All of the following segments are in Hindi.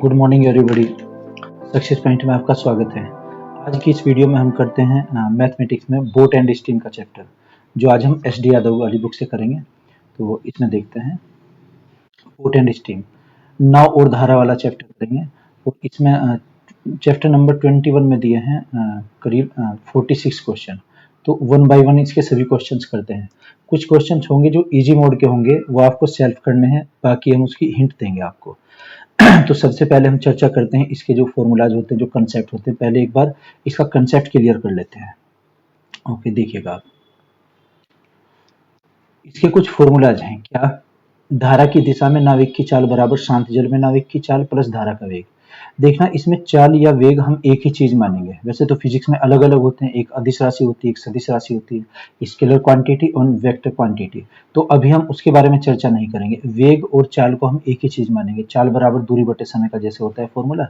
Good morning everybody. Success point में आपका स्वागत है। आज की इस वीडियो में हम करते हैं मैथमेटिक्स में बोट एंड स्टीम का चैप्टर, जो आज हम एस डी यादव वाली बुक से करेंगे। तो इसमें देखते हैं बोट एंड स्टीम, नाव और धारा वाला चैप्टर करेंगे। और इसमें चैप्टर नंबर 21 में दिए हैं करीब 46 क्वेश्चन। तो वन बाय वन इसके सभी क्वेश्चंस करते हैं। कुछ क्वेश्चंस होंगे जो इजी मोड के होंगे, वो आपको सेल्फ करने हैं, बाकी हम उसकी हिंट देंगे आपको। तो सबसे पहले हम चर्चा करते हैं इसके जो फॉर्मूलाज होते हैं, जो कंसेप्ट होते हैं। पहले एक बार इसका कंसेप्ट क्लियर कर लेते हैं। ओके, देखिएगा आप, इसके कुछ फॉर्मूलाज हैं। क्या? धारा की दिशा में नाविक की चाल बराबर शांत जल में नाविक की चाल प्लस धारा का वेग। देखना, इसमें चाल या वेग हम एक ही चीज मानेंगे। वैसे तो फिजिक्स में अलग अलग होते हैं, एक अदिश राशि होती है, एक सदिश राशि होती है, स्केलर क्वांटिटी और वेक्टर क्वांटिटी। तो अभी हम उसके बारे में चर्चा नहीं करेंगे। वेग और चाल को हम एक ही चीज मानेंगे। चाल बराबर दूरी बटे समय का जैसे होता है फॉर्मूला।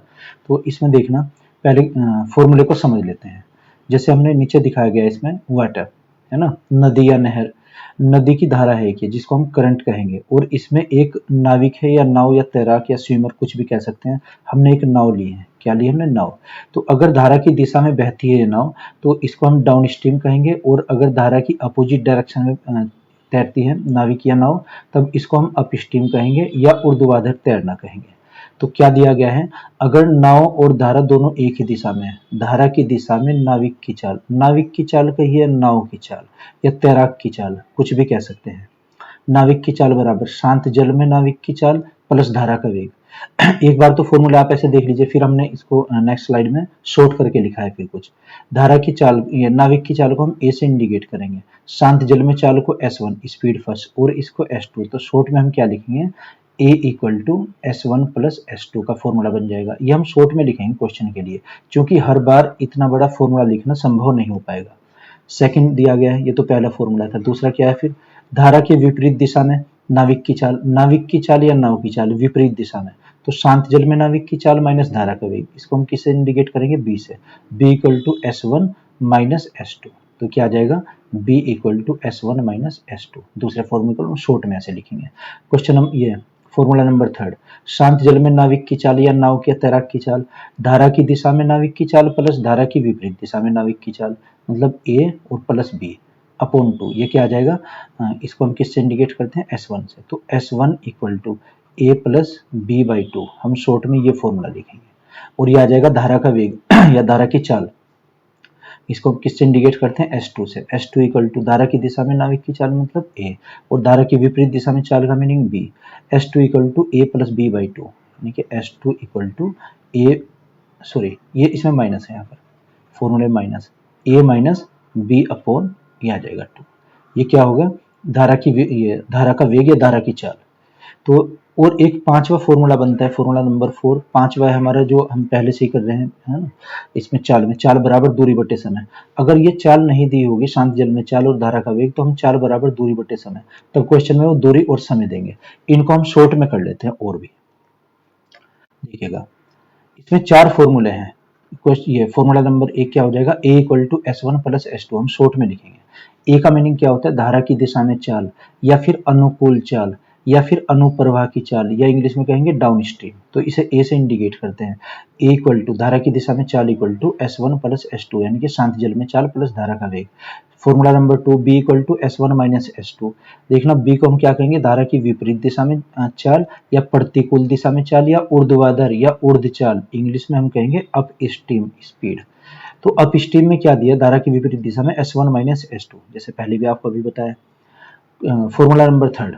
तो इसमें देखना, पहले फॉर्मूले को समझ लेते हैं। जैसे हमने नीचे दिखाया गया इसमें वाटर है ना, नदी या नहर। नदी की धारा है एक, जिसको हम करंट कहेंगे, और इसमें एक नाविक है या नाव या तैराक या स्विमर, कुछ भी कह सकते हैं। हमने एक नाव ली है। क्या ली हमने? नाव। तो अगर धारा की दिशा में बहती है ये नाव, तो इसको हम डाउन स्ट्रीम कहेंगे। और अगर धारा की अपोजिट डायरेक्शन में तैरती है नाविक या नाव, तब इसको हम अप स्ट्रीम कहेंगे या ऊर्ध्वाधर तैरना कहेंगे। तो क्या दिया गया है? अगर नाव और धारा दोनों एक ही दिशा में है, धारा की दिशा में नाविक की चाल, नाविक की चाल कहिए, नाव की चाल या तैराक की चाल, कुछ भी कह सकते हैं। नाविक की चाल बराबर शांत जल में नाविक की चाल प्लस धारा का वेग। एक बार तो फॉर्मूला आप ऐसे देख लीजिए, फिर हमने इसको नेक्स्ट स्लाइड में शॉर्ट करके लिखा है। फिर कुछ धारा की चाल, नाविक की चाल को हम ए से इंडिकेट करेंगे, शांत जल में चाल को S1 स्पीड फर्स्ट और इसको S2। तो शॉर्ट में हम क्या लिखेंगे? ए equal to S1 plus S2 का फॉर्मूला बन जाएगा। ये हम शॉर्ट में लिखेंगे क्वेश्चन के लिए, क्योंकि हर बार इतना बड़ा फॉर्मूला लिखना संभव नहीं हो पाएगा। सेकंड दिया गया है, ये तो पहला फॉर्मूला था। दूसरा क्या है फिर? धारा के विपरीत दिशा में नाविक की चाल, नाविक की चाल या नाव की चाल विपरीत दिशा में। तो शांत जल में नाविक की चाल माइनस धारा का वेग, इसको हम किससे इंडिकेट करेंगे? बी से। B equal to S1 minus S2। तो क्या आ जाएगा? B equal to S1 minus S2। दूसरे फॉर्मूले को शॉर्ट में ऐसे लिखेंगे। क्वेश्चन हम ये फॉर्मूला नंबर थर्ड, शांत जल में नाविक की चाल या नाव के तैराक की चाल, धारा की दिशा में नाविक की चाल प्लस धारा की विपरीत दिशा में नाविक की चाल, मतलब ए और प्लस बी अपॉन 2। ये क्या आ जाएगा? इसको हम किससे इंडिकेट करते हैं? S1 से। तो S1 equal to A plus B by 2, हम शॉर्ट में ये फॉर्मूला लिखेंगे। और ये आ जाएगा धारा का वेग या धारा की चाल, इसको हम किससे इंडिकेट करते हैं? S2 से। S2 इक्वल टू धारा की दिशा में नाविक की चाल मतलब A, और धारा की विपरीत दिशा में चाल का meaning B। S2 equal to A plus B by 2, यानी कि S2 equal to A, sorry ये इसमें माइनस है, यहाँ पर फॉर्मूले minus, A minus B upon ये आ जाएगा 2। ये क्या होगा? धारा की ये धारा का वेग या धारा की चाल। तो और एक पांचवा फॉर्मूला बनता है, फॉर्मूला नंबर 4। पांचवा है हमारा, जो हम पहले से ही कर रहे हैं, है ना। इसमें चाल में चाल बराबर दूरी बटे समय। अगर ये चाल नहीं दी होगी, शांत जल में चाल और धारा का वेग, तो हम चाल बराबर दूरी बटे समय, तब क्वेश्चन में वो दूरी और समय देंगे। इनको हम शॉर्ट में कर लेते हैं। और भी देखिएगा, इसमें 4 फॉर्मूले हैं। ये फॉर्मूला नंबर 1 क्या हो जाएगा? ए equal to S1 plus S2, हम शॉर्ट में लिखेंगे। ए का मीनिंग क्या होता है? धारा की दिशा में चाल, या फिर अनुकूल चाल, या फिर अनुप्रवाह की चाल, या इंग्लिश में कहेंगे डाउन स्ट्रीम। तो इसे ए से इंडिकेट करते हैं। ए इक्वल टू धारा की दिशा में चाल equal to S1 plus S2, यानी कि शांत जल में चाल प्लस धारा का वेग। Formula number 2, B equal to S1 minus S2। देखना, बी को हम क्या कहेंगे? धारा की विपरीत दिशा में चाल, या प्रतिकूल दिशा में चाल, या ऊर्ध्वाधर या ऊर्ध्व चाल, इंग्लिश में हम कहेंगे अप स्ट्रीम स्पीड। तो अप स्ट्रीम में क्या दिया? धारा की विपरीत दिशा में S1 माइनस S2, जैसे पहले भी आपको अभी बताया। फॉर्मूला नंबर थर्ड,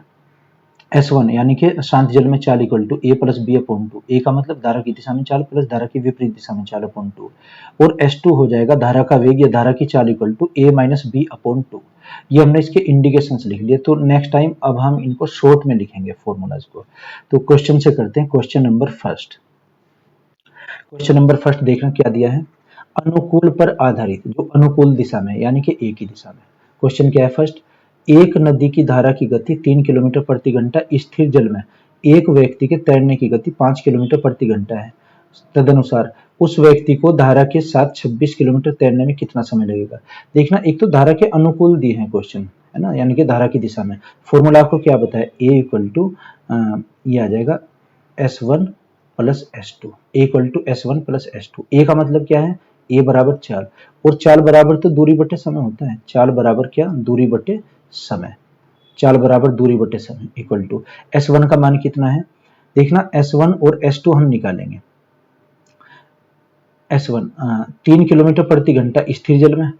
S1 यानी कि शांत जल में चाल equal to A plus B upon 2। A का मतलब धारा की दिशा में चाल प्लस धारा की विपरीत दिशा में चाल अपॉन 2। और S2 हो जाएगा धारा का वेग या धारा की चाल equal to A minus B upon 2। ये हमने इसके इंडिकेशंस लिख लिए। तो नेक्स्ट टाइम अब हम इनको शॉर्ट में लिखेंगे फॉर्मूलाज को। तो क्वेश्चन से करते हैं। Question number first, question number first देखना क्या दिया है? अनुकूल पर आधारित, जो अनुकूल दिशा में यानी कि ए की दिशा में। क्वेश्चन क्या है? फर्स्ट, एक नदी की धारा की गति 3 किलोमीटर प्रति घंटा स्थिर जल में एक व्यक्ति के तैरने की गति 5 किलोमीटर प्रति घंटा है। तदनुसार उस व्यक्ति को धारा के साथ 26 किलोमीटर तैरने में कितना समय लगेगा? देखना, एक तो धारा के अनुकूल दिए हैं क्वेश्चन, है ना, यानी कि धारा की दिशा में। फॉर्मूला आपको क्या बताया? ए इक्वल टू ये आ जाएगा S1 plus S2, A equal to S1 plus S2। A का मतलब क्या है, ए बराबर चाल, और चाल बराबर तो दूरी बटे समय होता है। चाल बराबर क्या, दूरी बटे समय। चाल बराबर दूरी बटे समय इक्वल टू S1 का मान कितना है, देखना S1 और S2 हम निकालेंगे। S1 3 किलोमीटर प्रति घंटा स्थिर जल में,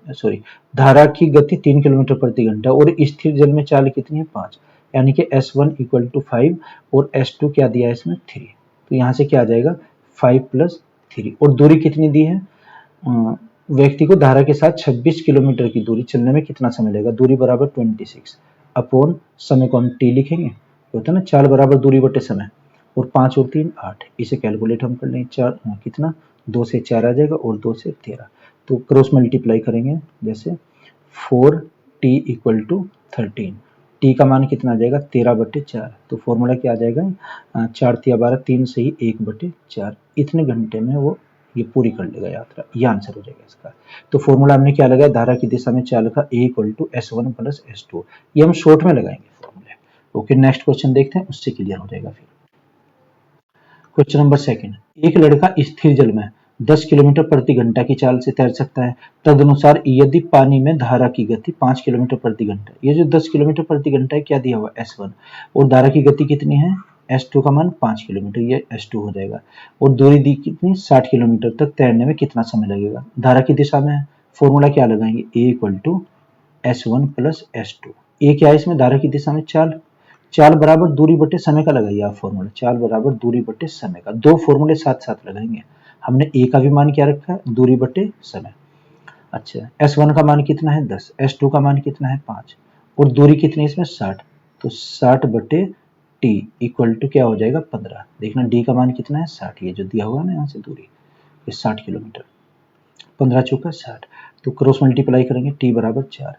सॉरी, धारा की गति 3 किलोमीटर प्रति घंटा और स्थिर जल में चाल कितनी है 5, यानी कि S1 इक्वल टू 5 और S2 क्या दिया है इसमें 3। तो यहाँ से क्या आ जाएगा 5 प्लस 3, और दूरी कितनी दी है, व्यक्ति को धारा के साथ 26 किलोमीटर की दूरी चलने में कितना समय लगेगा, दूरी बराबर 26 अपॉन समय को हम टी लिखेंगे, होता है ना चाल बराबर दूरी बटे समय, और 5 और 3 8, इसे कैलकुलेट हम कर लेंगे। चार कितना, 2 से 4 आ जाएगा और 2 से 13, तो क्रॉस मल्टीप्लाई करेंगे, जैसे 4t इक्वल टू 13, टी का मान कितना आ जाएगा 13/4, तो फॉर्मूला क्या आ जाएगा 4 तिया 12, 3 से ही 1/4, इतने घंटे में वो ये पूरी कर लेगा यात्रा, ये आंसर हो जाएगा इसका। तो फॉर्मूला हमने क्या लगाया, धारा की दिशा में चाल का ए equal to S1 plus S2, ये हम शॉर्ट में लगाएंगे फॉर्मूले। ओके, नेक्स्ट क्वेश्चन देखते हैं, उससे क्लियर हो जाएगा फिर। क्वेश्चन नंबर सेकंड, एक लड़का स्थिर जल में 10 किलोमीटर प्रति घंटा की चाल से तैर सकता है, तदनुसार यदि पानी में धारा की गति 5 किलोमीटर प्रति घंटा, ये जो 10 किलोमीटर प्रति घंटा है क्या दिया हुआ S1, और धारा की गति कितनी है S2 का मान 5 किलोमीटर, ये S2 हो जाएगा, और दूरी दी कितनी 60 किलोमीटर तक तैरने में कितना समय लगेगा, धारा की दिशा में है, फॉर्मूला क्या लगाएंगे a equal to S1 plus S2। A क्या है इसमें, धारा की दिशा में चाल, चाल बराबर दूरी बटे समय का लगाइए आप फॉर्मूला, चाल बराबर दूरी बटे समय का, दो फॉर्मूले साथ साथ लगाएंगे। हमने ए का भी मान क्या रखा है, दूरी बटे समय। अच्छा, S1 का मान कितना है 10, S2 का मान कितना है 5, और दूरी कितनी है इसमें 60, तो 60/t इक्वल टू क्या हो जाएगा 15। देखना डी का मान कितना है 60, ये जो दिया हुआ है ना यहाँ से दूरी, ये 60 किलोमीटर, 15 चौका 60, तो क्रॉस मल्टीप्लाई करेंगे, टी बराबर 4,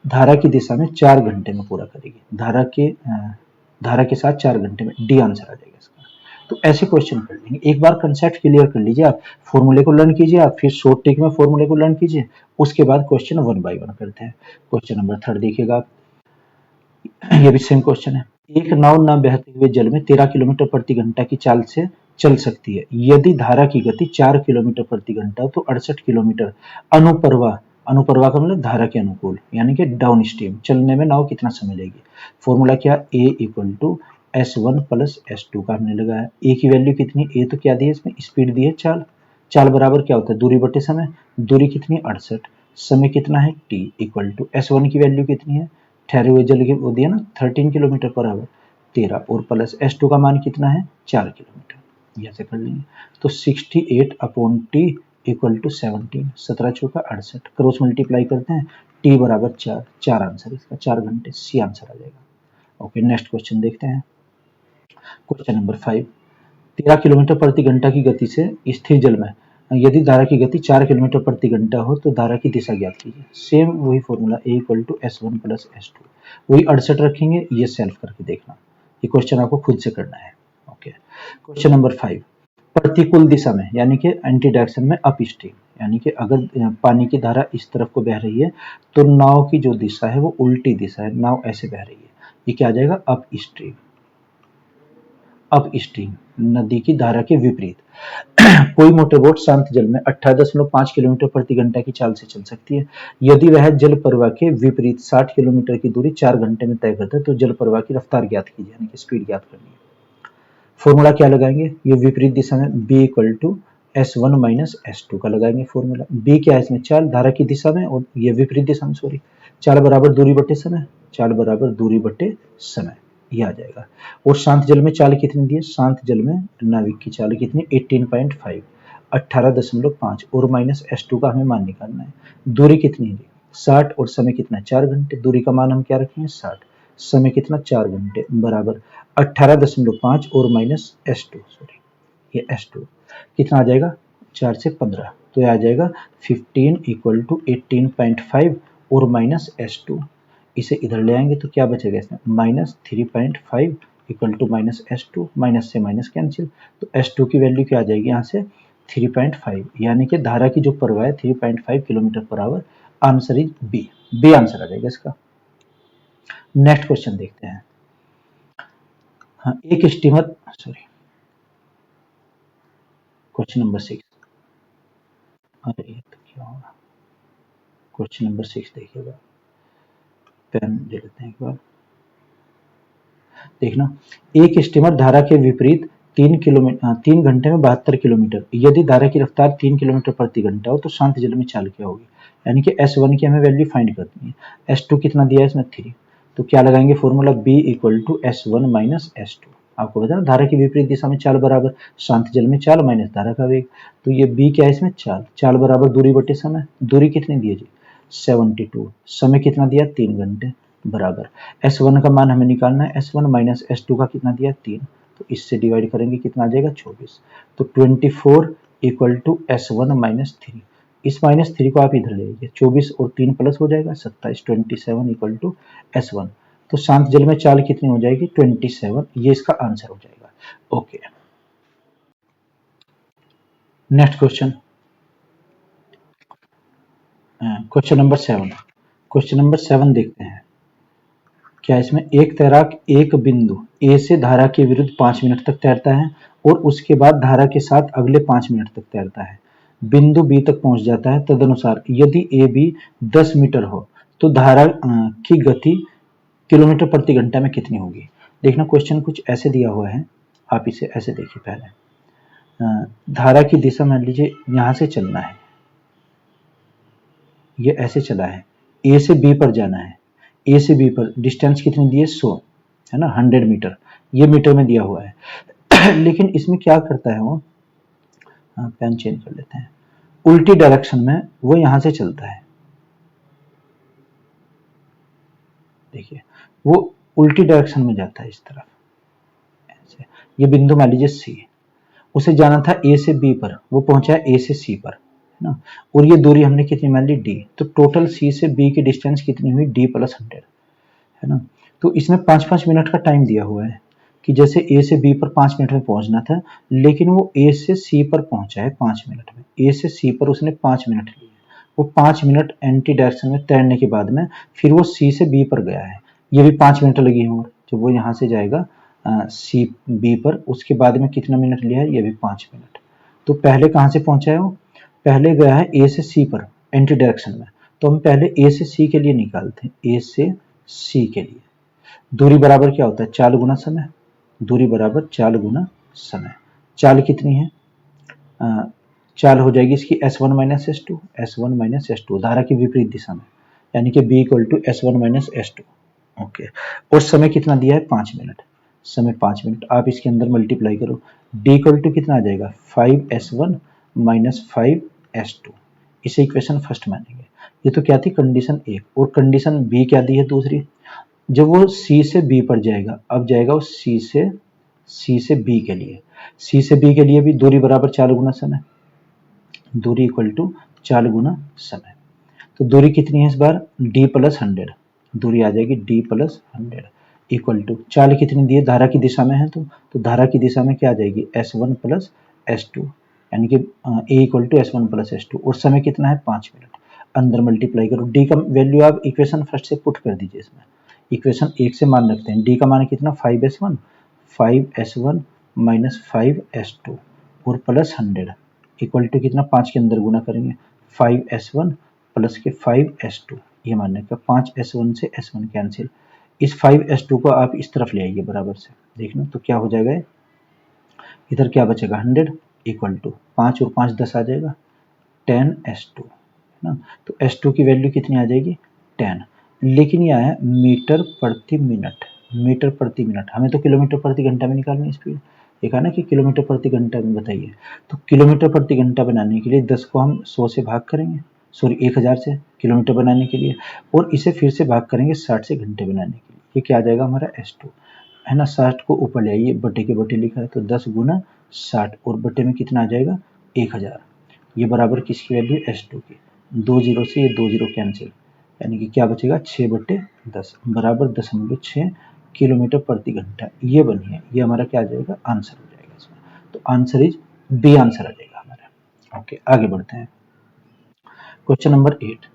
धारा की दिशा में 4 घंटे में पूरा करेगी, धारा के साथ 4 घंटे में, डी आंसर आ जाएगा इसका। तो ऐसे क्वेश्चन कर लेंगे, एक बार कंसेप्ट क्लियर कर लीजिए आप, फॉर्मूले को लर्न कीजिए आप, फिर शॉर्ट ट्रिक में फॉर्मूले को लर्न कीजिए, उसके बाद क्वेश्चन 1 बाय 1 करते हैं। क्वेश्चन नंबर 3 देखिएगा आप, ये भी सेम क्वेश्चन है। एक नाव न बहते हुए जल में 13 किलोमीटर प्रति घंटा की चाल से चल सकती है, यदि धारा की गति 4 किलोमीटर प्रति घंटा तो 68 किलोमीटर अनुप्रवाह, अनुप्रवाह का मतलब धारा के अनुकूल, यानी कि डाउन स्ट्रीम चलने में नाव कितना समय लेगी। फॉर्मूला क्या, ए equal to S1 plus S2 का हमने लगाया। ए की वैल्यू कितनी, ए तो क्या दी है इसमें, स्पीड दी है, चाल, चाल बराबर क्या होता है दूरी बटे समय, दूरी कितनी 68, समय कितना है t इक्वल टू S1 की वैल्यू कितनी है, ठहरे हुए जल की वो दिया ना 13 किलोमीटर पर आवर 13, और प्लस S2 का मान कितना है 4 किलोमीटर, ऐसे कर लेंगे। तो 68/t इक्वल टू 17, 17 चौका 68, क्रॉस मल्टीप्लाई करते हैं, t बराबर 4, 4 आंसर इसका, 4 घंटे, सी आंसर आ जाएगा। ओके, नेक्स्ट क्वेश्चन देखते हैं। क्वेश्चन नंबर 5, 13 किलोमीटर प्रति घंटा की गति से स्थिर जल में यदि धारा की गति 4 किलोमीटर प्रति घंटा हो तो धारा की दिशा ज्ञात कीजिए। सेम वही formula, A equal to S1 plus S2, वही 68 रखेंगे, ये सेल्फ करके देखना, ये क्वेश्चन आपको खुद से करना है। ओके, क्वेश्चन नंबर 5, प्रतिकूल दिशा में यानी कि एंटी डायरेक्शन में अप स्ट्रीम, यानी कि अगर पानी की धारा इस तरफ को बह रही है तो नाव की जो दिशा है वो उल्टी दिशा है, नाव ऐसे बह रही है, ये क्या आ जाएगा अप स्ट्रीम, अप स्ट्रीम नदी की धारा के विपरीत। कोई मोटरबोट शांत जल में 18.5 किलोमीटर प्रति घंटा की चाल से चल सकती है, यदि वह जल प्रवाह के विपरीत 60 किलोमीटर की दूरी 4 घंटे में तय करता है तो जल प्रवाह की रफ्तार ज्ञात कीजिए, यानी कि स्पीड ज्ञात करनी है। फॉर्मूला क्या लगाएंगे, ये विपरीत दिशा में b equal to S1 minus S2 का लगाएंगे फॉर्मूला। b क्या है इसमें, चाल धारा की दिशा में, और ये विपरीत दिशा में, सॉरी, चाल बराबर दूरी बटे समय, चाल बराबर दूरी बटे समय, ये आ जाएगा। और शांत जल में चाल कितनी दी है, शांत जल में नाविक की चाल कितनी 18.5, 18.5, और माइनस S2 का हमें मान निकालना है। दूरी कितनी है 60, और समय कितना 4 घंटे, दूरी का मान हम क्या रखेंगे 60, समय कितना 4 घंटे, बराबर 18.5 और माइनस S2, सॉरी ये S2 कितना आ जाएगा 4 से 15, तो ये आ जाएगा 15 इक्वल टू 18.5 और माइनस S2, इसे इधर ले आएंगे तो क्या बचेगा इसमें minus 3.5 equal to minus S2, minus से माइनस कैंसिल, तो S2 की वैल्यू क्या आ जाएगी यहाँ से 3.5, यानी कि धारा की जो प्रवाह है 3.5 kilometre per hour, answer is B, B answer आ जाएगा इसका। नेक्स्ट क्वेश्चन देखते हैं। हाँ, एक स्टीमर, सॉरी, क्वेश्चन नंबर 6। अरे ये तो क्या होगा, क्वेश्चन नंबर 6 देखिएगा, पेन ले लेते हैं एक बार। देखना, एक स्टीमर धारा के विपरीत 3 घंटे में 72 किलोमीटर, यदि धारा की रफ्तार 3 किलोमीटर प्रति घंटा हो तो शांत जल में चाल क्या होगी। यानी कि S1 की हमें वैल्यू फाइंड करनी है। S2 कितना दिया है इसमें 3, तो क्या लगाएंगे formula B equal to S1 minus S2। आपको पता है धारा की विपरीत दिशा में चाल बराबर शांत जल में चाल माइनस धारा का वेग। तो ये B क्या है इसमें, चाल। चाल बराबर दूरी बटे समय। दूरी कितनी दी है जी, 72। समय कितना दिया, 3 घंटे। बराबर S1 का मान हमें निकालना है, S1 माइनस S2 का कितना दिया, 3। तो इससे डिवाइड करेंगे कितना आ जाएगा, 24। तो 24 इक्वल टू S1 माइनस 3। इस माइनस 3 को आप इधर ले आइए, 24 और 3 प्लस हो जाएगा 27। 27 इक्वल टू S1। तो शांत जल में चाल कितनी हो जाएगी, 27। ये इसका आंसर हो जाएगा। Okay, next question, question number 7। Question number 7 देखते हैं। क्या इसमें, एक तैराक एक बिंदु ए से धारा के विरुद्ध 5 मिनट तक तैरता है और उसके बाद धारा के साथ अगले 5 मिनट तक तैरता है, बिंदु बी तक पहुंच जाता है। तदनुसार यदि ए बी 10 मीटर हो तो धारा की गति किलोमीटर प्रति घंटा में कितनी होगी। देखना, क्वेश्चन कुछ ऐसे दिया हुआ है, आप इसे ऐसे देखिए। पहले धारा की दिशा मान लीजिए यहां से चलना है, ये ऐसे चला है, ए से बी पर जाना है। ए से बी पर डिस्टेंस कितनी दी है, 100 है ना, 100 मीटर, ये मीटर में दिया हुआ है। लेकिन इसमें क्या करता है वो, पेन चेंज कर लेते हैं, उल्टी डायरेक्शन में वो यहां से चलता है। देखिए, वो उल्टी डायरेक्शन में जाता है इस तरफ ऐसे। ये बिंदु मान लीजिए सी, उसे जाना था ए से बी पर, वो पहुंचा है ए से सी पर, है ना। और ये दूरी हमने कितनी मान ली, डी। तो टोटल सी से बी की डिस्टेंस कितनी हुई, डी प्लस 100, है ना। तो इसमें 5-5 मिनट का टाइम दिया हुआ है कि जैसे ए से बी पर 5 मिनट में पहुंचना था, लेकिन वो ए से सी पर पहुंचा है 5 मिनट में। ए से सी पर उसने 5 मिनट लिए, वो 5 मिनट एंटी डायरेक्शन में तैरने के बाद में फिर वो सी से बी पर गया है। ये भी 5 मिनट लगी है, और जब वो यहाँ से जाएगा सी बी पर, उसके बाद में कितना मिनट लिया है, ये भी 5 मिनट। तो पहले कहाँ से पहुंचा है वो, पहले गया है ए से सी पर एंटी डायरेक्शन में। तो हम पहले ए से सी के लिए निकालते हैं, ए से सी के लिए दूरी बराबर क्या होता है, चाल गुना समय। दूरी बराबर चाल गुना समय। चाल कितनी है, चाल हो जाएगी इसकी S1 minus S2। S1 minus S2 धारा की विपरीत दिशा में, यानी कि B equal to S1 minus S2। Okay, और समय कितना दिया है, 5 मिनट। समय 5 मिनट, आप इसके अंदर मल्टीप्लाई करो, D इक्वल टू कितना आ जाएगा, 5S1 माइनस 5S2। इसे इक्वेशन फर्स्ट मानेंगे। ये तो क्या थी, कंडीशन 1। और कंडीशन B क्या दी है, दूसरी। जब वो सी से बी पर जाएगा, अब जाएगा वो सी से बी के लिए। सी से बी के लिए भी दूरी बराबर चाल गुना समय। दूरी इक्वल टू चाल गुना समय। तो दूरी कितनी है इस बार, डी प्लस 100। दूरी आ जाएगी डी प्लस 100 इक्वल टू चाल कितनी दी है, धारा की दिशा में है तो धारा की दिशा में क्या आ जाएगी, S1 प्लस S2, यानी कि ए equal to S1 plus S2। और समय कितना है, 5 मिनट। अंदर मल्टीप्लाई करो, डी का वैल्यू आप इक्वेशन फर्स्ट से पुट कर दीजिए इसमें। इक्वेशन 1 से मान रखते हैं, डी का मान कितना, 5S1 माइनस 5S2 और प्लस 100 इक्वल टू कितना, 5 के अंदर गुना करेंगे, 5S1 प्लस के 5S2। ये मानने का 5S1 से S1 कैंसिल, इस 5S2 को आप इस तरफ ले आइए बराबर से, देखना तो क्या हो जाएगा, इधर क्या बचेगा, 100 इक्वल टू 5 और 5 10 आ जाएगा, 10S2, है ना। तो S2 की वैल्यू कितनी आ जाएगी, 10। लेकिन यह है मीटर प्रति मिनट। मीटर प्रति मिनट, हमें तो किलोमीटर प्रति घंटा में निकालनी है स्पीड। देखा ना कि किलोमीटर प्रति घंटा में बताइए, तो किलोमीटर प्रति घंटा बनाने के लिए 10 को हम 100 से भाग करेंगे, सॉरी 1000 से किलोमीटर बनाने के लिए, और इसे फिर से भाग करेंगे 60 से घंटे बनाने के लिए। ये क्या आ जाएगा हमारा S2, है ना। 60 को ऊपर ले आइए, बटे के बटे लिखा है तो 10 गुना 60, और बटे में कितना आ जाएगा, 1000। ये बराबर किसकी वैल्यू, S2 की। 2 जीरो से ये 2 जीरो कैंसिल, यानी कि क्या बचेगा, 6/10 बराबर 0.6 किलोमीटर प्रति घंटा। ये बनी है, ये हमारा क्या आ जाएगा, आंसर हो जाएगा इसमें। तो आंसर इज बी, आंसर आ जाएगा हमारा। ओके, आगे बढ़ते हैं। Question number 8।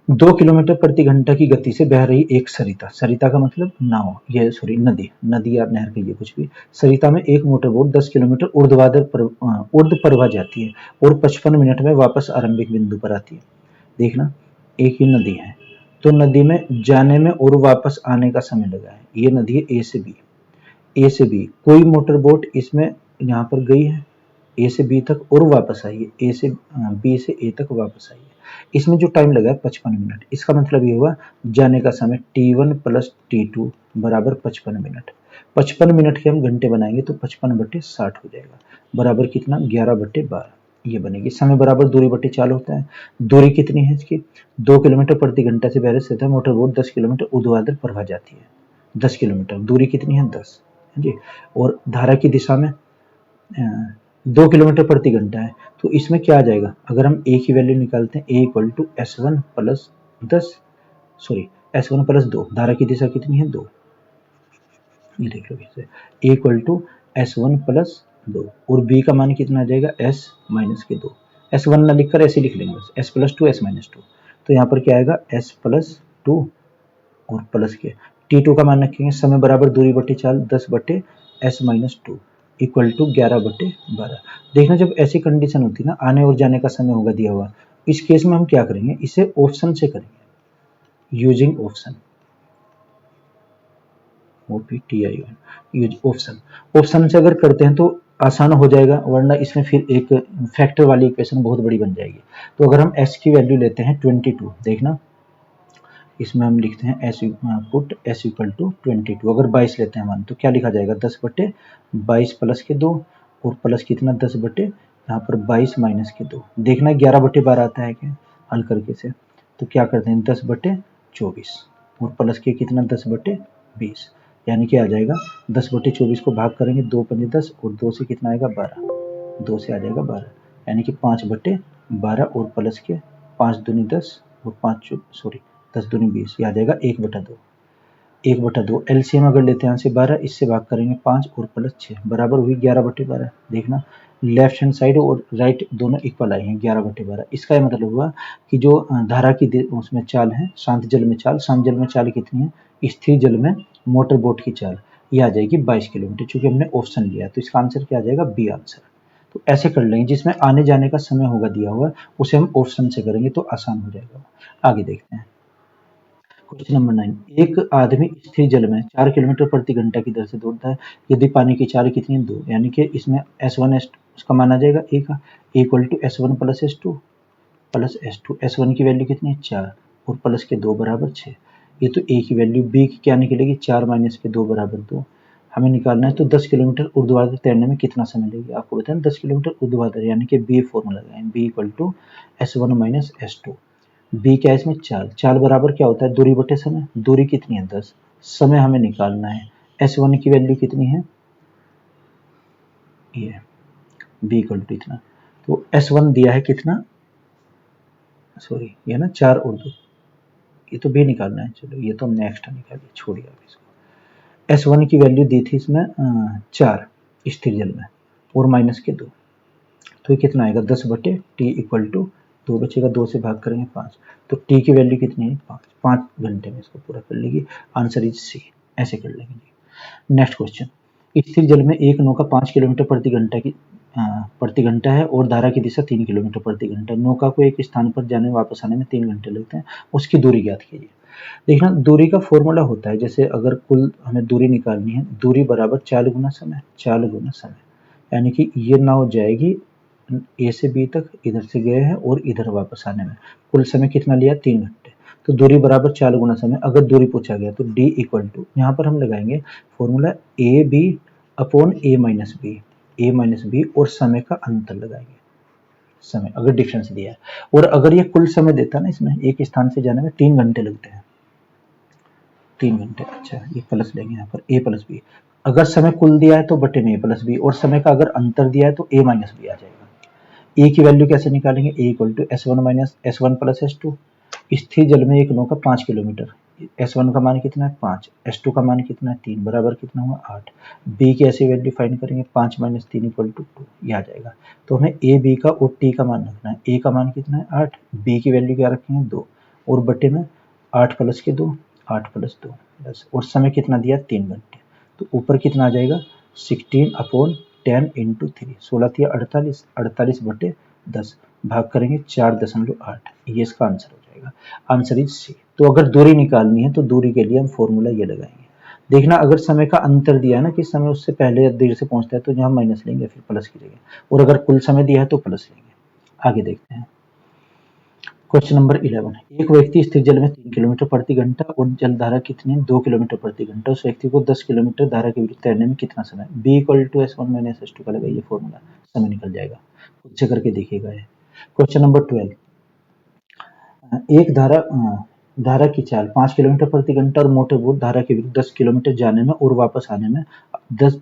2 किलोमीटर प्रति घंटा की गति से बह रही एक सरिता, सरिता का मतलब नाव, ये सॉरी नदी, नदी या नहर कहिए कुछ भी। सरिता में एक मोटर बोट 10 किलोमीटर ऊर्ध्व प्रवाह जाती है और 55 मिनट में वापस आरंभिक बिंदु पर आती है। देखना, एक ही नदी है, तो नदी में जाने में और वापस आने का समय लगा है। ये नदी है ए से बी, ए से बी, कोई मोटर बोट इसमें यहाँ पर गई है ए से बी तक और वापस आई है, ए से बी से ए तक वापस आई है। इसमें जो टाइम लगा है 55 मिनट, इसका मतलब ये हुआ जाने का समय T1 प्लस T2 बराबर 55 मिनट। 55 मिनट के हम घंटे बनाएंगे तो 55/60 हो जाएगा, बराबर कितना 11/12 ये बनेगी। समय बराबर दूरी बटे चाल होता है। दूरी कितनी है इसकी, 2 किलोमीटर प्रति घंटा से बह रही मोटर बोट 10 किलोमीटर ऊर्ध्वाधर प्रवाह जाती है। 10 किलोमीटर, दूरी कितनी है 10 जी। और धारा की दिशा में 2 किलोमीटर प्रति घंटा है, तो इसमें क्या आ जाएगा, अगर हम ए की वैल्यू निकालते हैं a equal to S1 plus 10, sorry S1 plus 2, धारा की दिशा कितनी है 2, ये देख लो इसे, ए इक्वल टू S1 प्लस 2 और बी का मान कितना आ जाएगा S माइनस के 2। S1 ना लिखकर ऐसे लिख लेंगे बस, S प्लस 2 S माइनस 2, तो यहाँ पर क्या आएगा S प्लस 2 और प्लस के T2 का मान रखेंगे, समय बराबर दूरी बटे चाल 10/S-2 इक्वल टू 11/12। देखना, जब ऐसी कंडीशन होती है ना, आने और जाने का समय होगा दिया हुआ, इस केस में हम क्या करेंगे, इसे ऑप्शन से करेंगे, using option, OPTION, use option. Option से अगर करते हैं तो आसान हो जाएगा, वरना इसमें फिर एक फैक्टर वाली इक्वेशन बहुत बड़ी बन जाएगी। तो अगर हम S की वैल्यू लेते हैं 22, देखना इसमें हम लिखते हैं S put S equal to 22, अगर 22 लेते हैं मान तो क्या लिखा जाएगा 10/22 प्लस के 2 और प्लस कितना 10 यहाँ पर 22 माइनस के 2। देखना 11/12 आता है क्या, हल करके से, तो क्या करते हैं 10/24 और प्लस के कितना 10/20, यानी कि आ जाएगा 10/24 को भाग करेंगे 2 पंजे 10 और 2 से कितना आएगा 12, 2 से आ जाएगा 12, यानी कि 5/12 और प्लस के 5 दूनी 10 और 5 सॉरी 10 दूनी 20, ये आ जाएगा 1/2, 1/2 एलसीएम अगर लेते हैं यहाँ से 12, इससे भाग करेंगे 5 और प्लस 6 बराबर हुई 11/12। देखना लेफ्ट हैंड साइड और राइट दोनों इक्वल आए हैं 11/12। इसका ये मतलब हुआ कि जो धारा की उसमें चाल है, शांत जल में चाल, शांत जल में चाल कितनी है, स्थिर जल में मोटर बोट की चाल ये आ जाएगी 22 किलोमीटर, चूंकि हमने ऑप्शन लिया तो इसका आंसर क्या आ जाएगा बी आंसर। तो ऐसे कर लेंगे, जिसमें आने जाने का समय होगा दिया हुआ उसे हम ऑप्शन से करेंगे तो आसान हो जाएगा। आगे देखते हैं क्वेश्चन नंबर 9, एक आदमी स्थिर जल में 4 किलोमीटर प्रति घंटा की दर से दौड़ता है, यदि पानी की चाल कितनी है 2, यानी कि इसमें S1 उसका मान आ जाएगा ए का, equal to S1 plus S2 plus S2, S1 की वैल्यू कितनी है 4 और प्लस के 2 बराबर 6, ये तो ए की वैल्यू, बी की क्या निकलेगी 4 माइनस के 2 बराबर 2, हमें निकालना है तो 10 किलोमीटर ऊर्ध्वाधर तैरने में कितना समय लगेगा, आपको बताएं 10 किलोमीटर ऊर्ध्वाधर, यानी कि बी फॉर्मूला लगाएं, B equal to S1 minus S2, B क्या है इसमें चाल, चाल बराबर क्या होता है दूरी बटे समय, दूरी कितनी है 10, समय हमें निकालना है, S1 की वैल्यू कितनी है ये, बी इक्वल टू इतना, तो S1 दिया है कितना, सॉरी ये ना 4 और 2, ये तो बी निकालना है, चलो ये तो हमने एक्स्ट्रा निकाल दिया, छोड़िए आप इसको। S1 की वैल्यू दी थी इसमें 4 स्थिर जल में और माइनस के 2, तो ये कितना आएगा 10/T इक्वल टू 2 बचेगा, 2 से भाग करेंगे 5, तो T की वैल्यू कितनी है 5 घंटे में इसको पूरा कर लेगी, आंसर इज सी, ऐसे कर लेंगे जी। नेक्स्ट क्वेश्चन, स्थिर जल में एक नौका 5 किलोमीटर प्रति घंटा है और धारा की दिशा 3 किलोमीटर प्रति घंटा, नौका को एक स्थान पर जाने वापस आने में 3 घंटे लगते हैं, उसकी दूरी ज्ञात कीजिए। देखना दूरी का फॉर्मूला होता है, जैसे अगर कुल हमें दूरी निकालनी है, दूरी बराबर चाल गुना समय, चाल गुना समय, यानी कि ये नाव जाएगी ए से बी तक, इधर से गए हैं और इधर वापस आने में कुल समय कितना लिया 3 घंटे, तो दूरी बराबर चाल गुना समय, अगर दूरी पूछा गया तो डी इक्वल टू, यहाँ पर हम लगाएंगे formula A B upon A minus B और समय का अंतर लगाएंगे, समय अगर डिफरेंस दिया है, और अगर ये कुल समय देता ना, इसमें एक स्थान से जाने में 3 घंटे लगते हैं, 3 घंटे, अच्छा ये प्लस लेंगे यहाँ पर ए प्लस बी, अगर समय कुल दिया है तो बटे में ए प्लस बी, और समय का अगर अंतर दिया है तो ए माइनस बी आ जाएगा। ए की वैल्यू कैसे निकालेंगे, a equal to S1 minus S1 plus S2, स्थिर जल में एक नौका 5 किलोमीटर, S1 का मान कितना है 5, S2 का मान कितना है 3, बराबर कितना हुआ 8, बी की ऐसी वैल्यू फाइंड करेंगे 5 माइनस 3 इक्वल टू 2, ये आ जाएगा। तो हमें ए बी का और टी का मान रखना है, ए का मान कितना है 8, बी की वैल्यू क्या रखेंगे 2 और बटे में 8 प्लस के 2, 8 प्लस 2 10, और समय कितना दिया 3 घंटे। तो ऊपर कितना आ जाएगा 16/10 इंटू 3, 16 थी 48, 48 बटे 10 भाग करेंगे 4.8, ये इसका आंसर हो जाएगा। Answer is C. तो अगर दूरी निकालनी है तो दूरी के लिए हम फॉर्मूला ये लगाएंगे। देखना अगर समय का अंतर दिया है ना कि समय उससे पहले या देर से पहुंचता है तो यहाँ माइनस लेंगे फिर प्लस की जगह, और अगर कुल समय दिया है तो प्लस लेंगे। आगे देखते हैं क्वेश्चन नंबर 11। एक व्यक्ति स्थिर जल में 3 किलोमीटर प्रति घंटा और जल धारा कितनी है 2 किलोमीटर प्रति घंटा, उस व्यक्ति को 10 किलोमीटर धारा के विरुद्ध तैरने में कितना समय। B equal to S1 minus S2 का लगाइए फॉर्मूला, समय निकल जाएगा। खुद से करके देखिएगा ये। Question number 12। एक धारा की चाल 5 किलोमीटर प्रति घंटा और मोटर बोट धारा के विरुद्ध 10 किलोमीटर जाने में और वापस आने में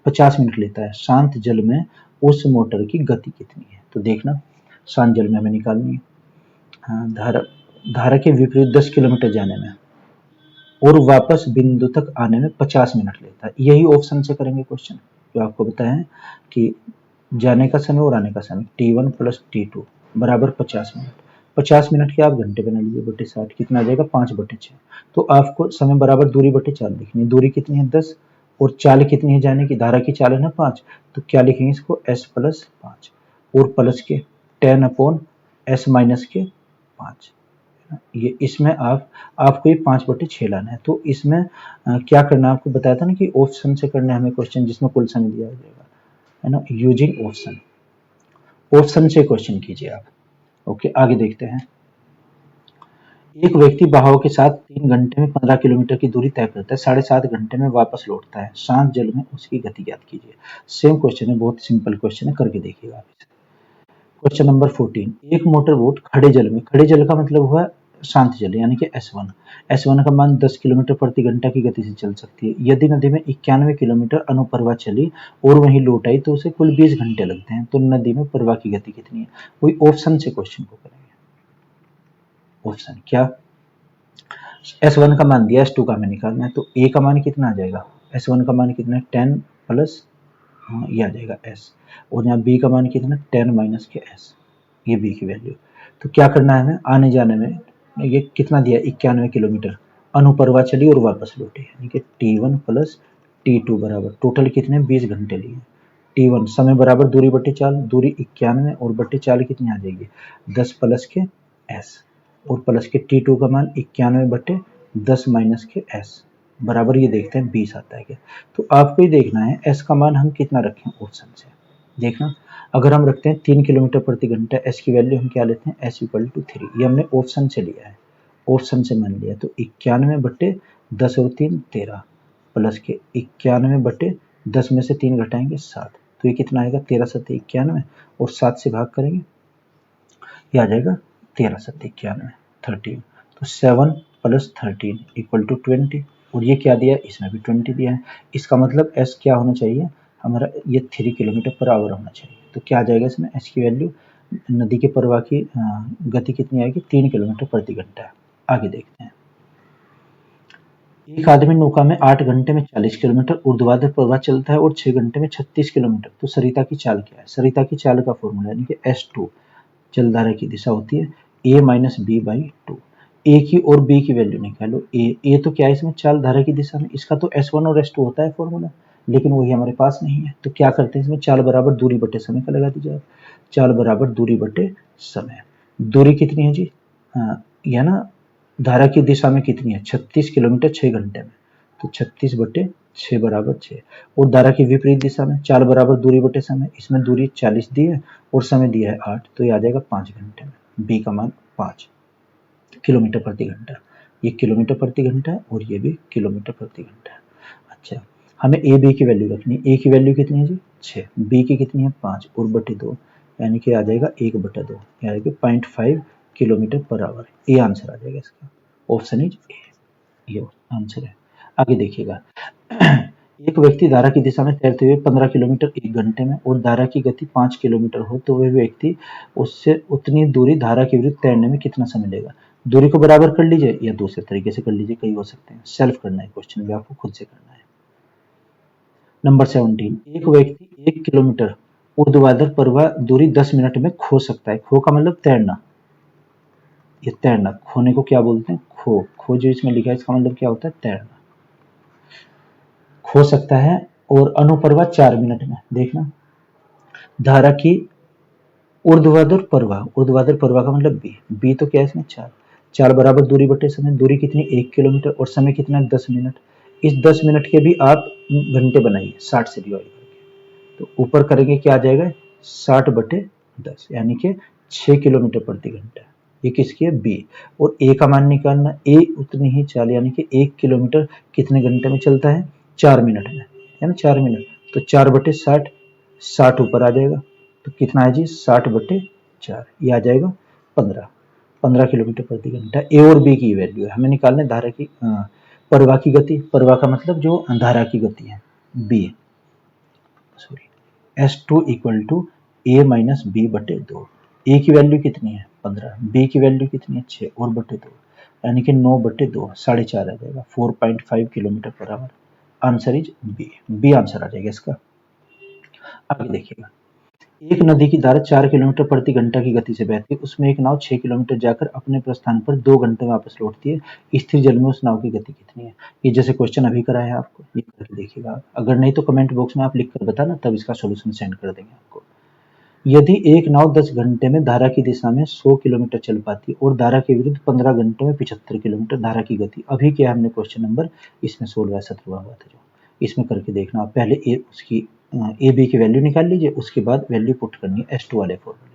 50 मिनट लेता है। शांत जल में उस मोटर की गति कितनी है। तो देखना शांत जल में हमें निकालनी है। धारा के विपरीत 10 किलोमीटर जाने में और वापस बिंदु तक आने में 50 मिनट लेता है। यही ऑप्शन से करेंगे क्वेश्चन जो आपको बताया है कि जाने का समय और आने का समय T1 प्लस T2 बराबर 50 मिनट। 50 मिनट के आप घंटे बना लीजिए बटे 60, कितना आ जाएगा 5/6। तो आपको समय बराबर दूरी बटे चाल लिखनी है। दूरी कितनी है 10 और चाल कितनी है जाने की, धारा की चाल है ना 5, तो क्या लिखेंगे इसको S प्लस 5 और प्लस के 10/S माइनस के 5। ये इसमें आपको ये 5/6 लाना है। तो इसमें क्या करना है आपको बताया था ना कि ऑप्शन से करना है हमें क्वेश्चन जिसमें कुल समय दिया जाएगा, है ना, यूजिंग ऑप्शन। ऑप्शन से क्वेश्चन कीजिए आप। ओके आगे देखते हैं। एक व्यक्ति बहाव के साथ 3 घंटे में 15 किलोमीटर की दूरी तय करता है, 7.5 घंटे में वापस लौटता है। शांत जल में उसकी गति ज्ञात कीजिए। सेम क्वेश्चन है, बहुत सिंपल क्वेश्चन है, करके देखिएगा आप इसे। Question number 14। एक मोटर बोट खड़े जल में, खड़े जल का मतलब हुआ शांत जल यानी कि S1, S1 का मान 10 किलोमीटर प्रति घंटा की गति से चल सकती है। यदि नदी में 91 किलोमीटर अनुप्रवाह चली और वहीं लौट आई तो उसे कुल 20 घंटे लगते हैं। तो नदी में प्रवाह की गति कितनी है। वही ऑप्शन से क्वेश्चन को करेंगे। ऑप्शन क्या, S1 का मान दिया, S2 का हमें निकालना है। तो A का मान कितना आ जाएगा, S1 का मान कितना है 10 प्लस ये आ जाएगा S, और यहाँ B का मान कितना 10 माइनस के S, ये B की वैल्यू। तो क्या करना है हमें, आने जाने में ये कितना दिया 91 किलोमीटर अनुप्रवाह चली और वापस लौटे, यानी कि T1 प्लस T2 बराबर टोटल कितने 20 घंटे लिए। T1 समय बराबर दूरी बटे चाल, दूरी 91 और बटे चाल कितनी आ जाएगी 10 प्लस के S, और प्लस के T2 का मान 91 बटे 10 माइनस के S बराबर ये देखते हैं 20 आता है क्या। तो आपको ही देखना है S का मान हम कितना रखें ऑप्शन से। देखना अगर हम रखते हैं 3 किलोमीटर प्रति घंटा, S की वैल्यू हम क्या लेते हैं S इक्वल टू 3, ये हमने ऑप्शन से लिया है, ऑप्शन से मान लिया। तो 91 बटे 10 और 3 13 प्लस के 91 बटे 10 में से 3 घटाएंगे 7, तो ये कितना आएगा 13 7 91 और 7 से भाग करेंगे ये आ जाएगा 13 7 91 13। तो 7 प्लस 13 इक्वल टू 20, और ये क्या दिया है इसमें भी 20 दिया है। इसका मतलब S क्या होना चाहिए हमारा, ये 3 किलोमीटर पर आवर होना चाहिए। तो क्या आ जाएगा इसमें S की वैल्यू, नदी के प्रवाह की गति कितनी आएगी 3 किलोमीटर प्रति घंटा। आगे देखते हैं। एक आदमी नौका में 8 घंटे में 40 किलोमीटर ऊर्ध्वाधर प्रवाह चलता है और 6 घंटे में 36 किलोमीटर। तो सरिता की चाल क्या है। सरिता की चाल का फॉर्मूला यानी कि S2 जलधारा की दिशा होती है A माइनस बी बाई 2। ए की और बी की वैल्यू निकालो। ए तो क्या है इसमें चाल धारा की दिशा में, इसका तो S1 और S2 होता है फॉर्मूला, लेकिन वही हमारे पास नहीं है। तो क्या करते हैं इसमें चाल बराबर दूरी बटे समय का लगा दीजिए आप। चाल बराबर दूरी बटे समय, दूरी कितनी है जी यह ना धारा की दिशा में कितनी है 36 किलोमीटर 6 घंटे में, तो 36 बटे 6 बराबर 6, और धारा की विपरीत दिशा में चाल बराबर दूरी बटे समय, इसमें दूरी 40 दी है और समय दिया है 8, तो ये आ जाएगा 5 घंटे में। बी का मान 5 किलोमीटर प्रति घंटा, ये किलोमीटर प्रति घंटा है और ये भी किलोमीटर प्रति घंटा है। अच्छा हमें ए बी की वैल्यू रखनी है। ए की वैल्यू कितनी है जी 6, बी की कितनी है 5 और बटे 2, यानी कि आ जाएगा 1/2, यानी कि 0.5 किलोमीटर पर आवर। ये आंसर आ जाएगा इसका, ऑप्शन इज ए, ये आंसर है। आगे देखिएगा। एक व्यक्ति धारा की दिशा में तैरते हुए 15 किलोमीटर 1 घंटे में और धारा की गति 5 किलोमीटर हो तो वह व्यक्ति उससे उतनी दूरी धारा के विरुद्ध तैरने में कितना समय लेगा। दूरी को बराबर कर लीजिए या दूसरे तरीके से कर लीजिए, कई हो सकते हैं। सेल्फ करना है क्वेश्चन भी, आपको खुद से करना है। नंबर 17। एक व्यक्ति 1 किलोमीटर ऊर्ध्वाधर प्रवाह दूरी 10 मिनट में खो सकता है। खो का मतलब तैरना, ये तैरना, खोने को क्या बोलते हैं? खो। खो जो इसमें लिखा है इसका मतलब क्या होता है? तैरना। खो सकता है। और अनुप्रवाह 4 मिनट में। देखना, धारा की ऊर्ध्वाधर प्रवाह, ऊर्ध्वाधर प्रवाह का मतलब बी। बी तो क्या है इसमें? 4। 4 बराबर दूरी बटे समय। दूरी कितनी? 1 किलोमीटर। और समय कितना है? 10 मिनट। इस 10 मिनट के भी आप घंटे बनाइए 60 से डिवाइड करके, तो ऊपर करेंगे क्या आ जाएगा? 60 बटे 10 यानी कि 6 किलोमीटर प्रति घंटा। ये किसकी है? बी। और ए का मान निकालना, ए उतनी ही चाल यानी कि 1 किलोमीटर कितने घंटे में चलता है? 4 मिनट में, है ना? 4 मिनट। तो 4 बटे 60, 60 ऊपर आ जाएगा, तो कितना है जी? 60 बटे 4, ये आ जाएगा 15। 15 किलोमीटर प्रति घंटा। ए और बी की वैल्यू है, हमें निकालना है धारा की प्रवाह की गति। प्रवाह का मतलब जो धारा की गति है, B sorry S2 equal to A minus B बटे 2। ए की वैल्यू कितनी है? 15। बी की वैल्यू कितनी है? 6 और बटे 2 यानी कि 9 बटे 2, 4.5 आ जाएगा। 4.5 kilometre per hour. Answer is B. B answer आ जाएगा इसका। आगे देखिएगा, एक नदी की धारा 4 किलोमीटर प्रति घंटा की गति से बहती है। उसमें एक नाव 6 किलोमीटर जाकर अपने प्रस्थान पर 2 घंटे में वापस लौटती है। स्थिर जल में उस नाव की गति कितनी है? ये जैसे क्वेश्चन अभी कराया है आपको, ये करके देखिएगा आप। अगर नहीं तो कमेंट बॉक्स में आप लिख कर बताना, तब इसका सॉल्यूशन सेंड कर देंगे आपको। यदि एक नाव 10 घंटे में धारा की दिशा में 100 किलोमीटर चल पाती है और धारा के विरुद्ध 15 घंटे में 75 किलोमीटर धारा की गति, अभी क्या हमने क्वेश्चन नंबर इसमें 16 17 हुआ था जो, इसमें करके देखना आप। पहले ए उसकी ए बी की वैल्यू निकाल लीजिए, उसके बाद वैल्यू पुट करनी है S2 वाले फॉर्मूले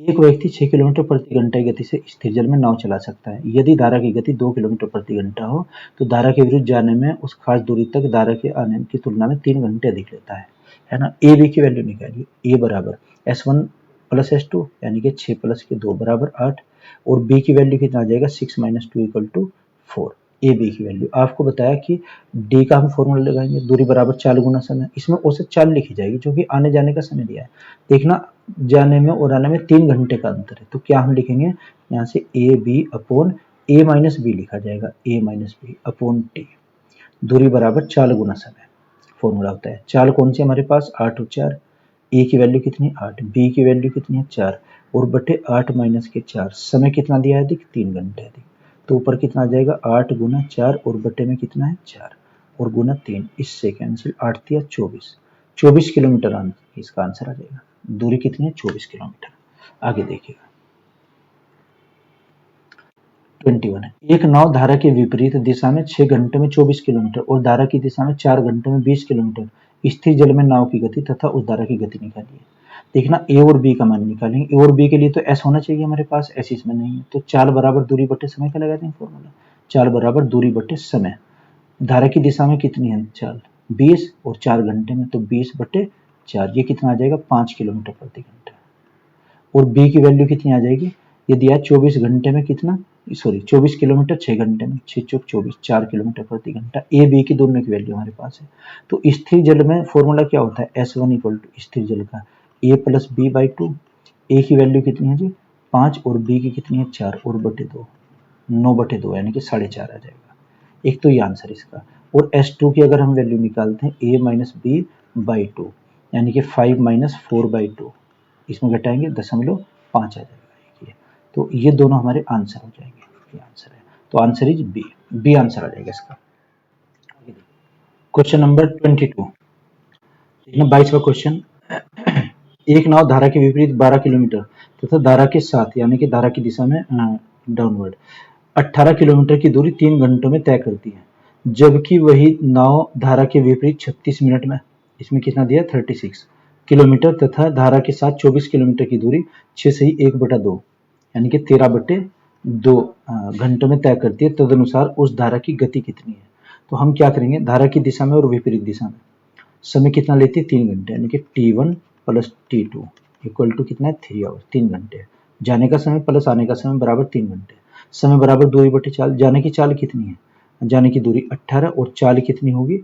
में। एक व्यक्ति 6 किलोमीटर प्रति घंटा की गति से स्थिर जल में नाव चला सकता है। यदि धारा की गति 2 किलोमीटर प्रति घंटा हो तो धारा के विरुद्ध जाने में उस खास दूरी तक धारा के आने की तुलना में 3 घंटे अधिक लेता है ना? ए बी की वैल्यू निकालिए। ए बराबर S1 प्लस S2 यानी कि 6 प्लस के 2 बराबर 8। और बी की वैल्यू कितना आ जाएगा? 6 minus 2 equal to 4। A B की वैल्यू आपको बताया कि डी का हम फॉर्मूला लगाएंगे, दूरी बराबर 4 गुना समय। इसमें औसत 4 लिखी जाएगी जो कि आने जाने का समय दिया है। देखना, जाने में और आने में 3 घंटे का अंतर है, तो क्या हम लिखेंगे यहाँ से? A B upon A minus B लिखा जाएगा, A minus B upon T. दूरी बराबर 4 गुना समय फॉर्मूला होता है। 4 कौन सी हमारे पास? 8 और 4। ए की वैल्यू कितनी? 8। बी की वैल्यू कितनी है? 4। और बटे 8 माइनस के 4, समय कितना दिया है? अधिक, 3 घंटे अधिक। तो ऊपर कितना आ जाएगा? 8 गुना 4 और बटे में कितना है? 4 और गुना 3, इससे कैंसिल। 8 दिया 24, 24 किलोमीटर इसका आंसर आ जाएगा। दूरी कितनी है? 24 किलोमीटर। आगे देखिएगा 21 है। एक नाव धारा के विपरीत दिशा में 6 घंटे में 24 किलोमीटर और धारा की दिशा में 4 घंटे में 20 किलोमीटर स्थिर जल में नाव की गति तथा उस धारा की गति निकालिए। देखना, ए और बी का मान निकालेंगे। ए और बी के लिए तो एस होना चाहिए हमारे पास, एस इसमें नहीं है, तो 4 बराबर दूरी बटे समय का लगा देंगे फॉर्मूला। 4 बराबर दूरी बटे समय। धारा की दिशा में कितनी है चाल? 20 और 4 घंटे में, तो 20 बटे 4, ये कितना आ जाएगा? 5 किलोमीटर प्रति घंटा। और बी की वैल्यू कितनी आ जाएगी? ये दिया 24 घंटे में कितना, सॉरी 24 किलोमीटर 6 घंटे में, 6 चौक 24, 4 किलोमीटर प्रति घंटा। ए बी की दोनों की वैल्यू हमारे पास है। तो स्थिर जल में फॉर्मूला क्या होता है? S1 इक्वल टू स्थिर जल का ए प्लस बी बाई 2। ए की वैल्यू कितनी है जी? 5 और बी की कितनी है? 4 और बटे 2, 9 बटे 2 यानी कि 4.5 आ जाएगा। एक तो ये आंसर इसका। और S2 की अगर हम वैल्यू निकालते हैं ए माइनस बी बाई 2 यानी कि 5 माइनस 4 बाई 2, इसमें घटाएंगे 0.5 आ जाएगा। ये तो ये दोनों हमारे आंसर हो जाएंगे। ये आंसर है, तो answer is B. B answer आ जाएगा इसका। क्वेश्चन नंबर 22, 22वां क्वेश्चन। एक नाव धारा के विपरीत 12 किलोमीटर तथा धारा के साथ यानी कि धारा की दिशा में डाउनवर्ड 18 किलोमीटर की दूरी 3 घंटों में तय करती है, जबकि वही नाव धारा के विपरीत 36 मिनट में, इसमें कितना दिया? 36 किलोमीटर तथा धारा के साथ 24 किलोमीटर की दूरी 6 से 1/2 यानी कि 13/2 घंटों में तय करती है। तदनुसार उस धारा की गति कितनी है? तो हम क्या करेंगे? धारा की दिशा में और विपरीत दिशा में समय कितना लेती है? 3 घंटे यानी कि T1 plus T2 equal to कितना है? 3 आवर, 3 घंटे। जाने का समय प्लस आने का समय बराबर 3 घंटे। समय बराबर दूरी बटे चाल। जाने की चाल कितनी है? जाने की दूरी 18 और चाल कितनी होगी?